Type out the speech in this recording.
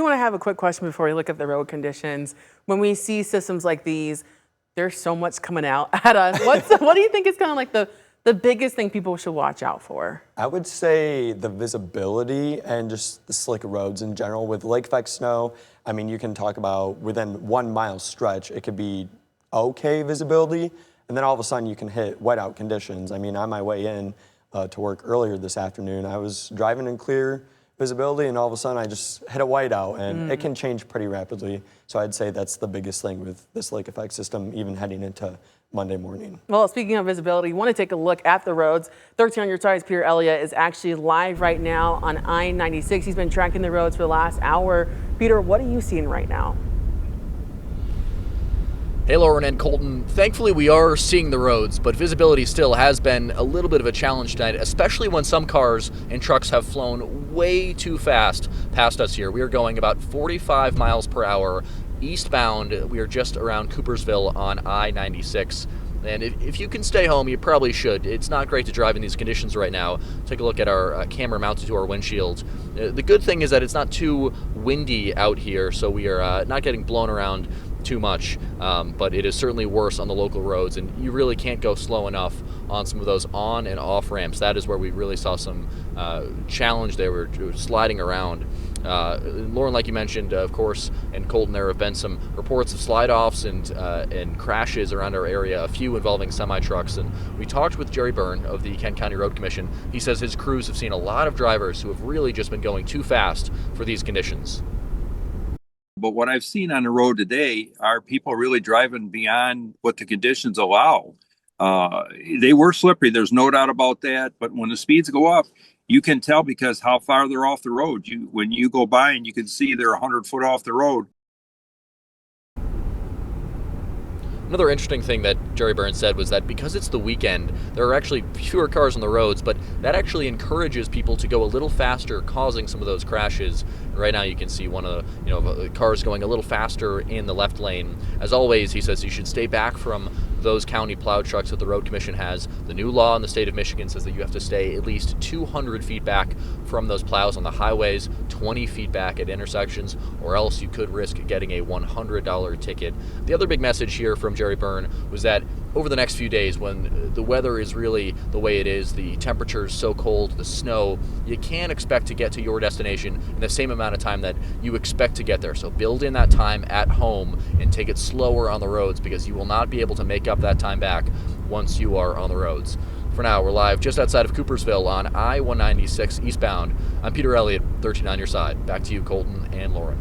I want to have a quick question before we look at the road conditions. When we see systems like these, there's so much coming out at us. What do you think is kind of like the biggest thing people should watch out for? I would say the visibility and just the slick roads in general. With lake effect snow, I mean, you can talk about within 1 mile stretch, it could be okay visibility, and then all of a sudden you can hit whiteout conditions. I mean, on my way in to work earlier this afternoon, I was driving in clear visibility, and all of a sudden I just hit a whiteout, and it can change pretty rapidly. So I'd say that's the biggest thing with this lake effect system, even heading into Monday morning. Well, speaking of visibility, you want to take a look at the roads. 13 on your side's Peter Elliott is actually live right now on I-96. He's been tracking the roads for the last hour. Peter, what are you seeing right now? Hey, Lauren and Colton. Thankfully, we are seeing the roads, but visibility still has been a little bit of a challenge tonight, especially when some cars and trucks have flown way too fast past us here. We are going about 45 miles per hour eastbound. We are just around Coopersville on I-96. And if you can stay home, you probably should. It's not great to drive in these conditions right now. Take a look at our camera mounted to our windshield. The good thing is that it's not too windy out here, so we are not getting blown around too much, but it is certainly worse on the local roads, and you really can't go slow enough on some of those on and off ramps. That is where we really saw some challenge. They were sliding around. Lauren, like you mentioned, of course, and Colton, there have been some reports of slide-offs and crashes around our area, a few involving semi-trucks. And we talked with Jerry Byrne of the Kent County Road Commission. He says his crews have seen a lot of drivers who have really just been going too fast for these conditions. But what I've seen on the road today are people really driving beyond what the conditions allow. They were slippery, there's no doubt about that. But when the speeds go up, you can tell because how far they're off the road. When you go by and you can see they're 100 foot off the road. Another interesting thing that Jerry Byrne said was that because it's the weekend, there are actually fewer cars on the roads, but that actually encourages people to go a little faster, causing some of those crashes. Right now you can see one of the cars going a little faster in the left lane. As always, he says you should stay back from those county plow trucks that the Road Commission has. The new law in the state of Michigan says that you have to stay at least 200 feet back from those plows on the highways, 20 feet back at intersections, or else you could risk getting a $100 ticket. The other big message here from Jerry Byrne was that over the next few days, when the weather is really the way it is, the temperature is so cold, the snow, you can't expect to get to your destination in the same amount of time that you expect to get there. So build in that time at home and take it slower on the roads, because you will not be able to make up that time back once you are on the roads. For now, we're live just outside of Coopersville on I-196 eastbound. I'm Peter Elliott, 13 on your side. Back to you, Colton and Lauren.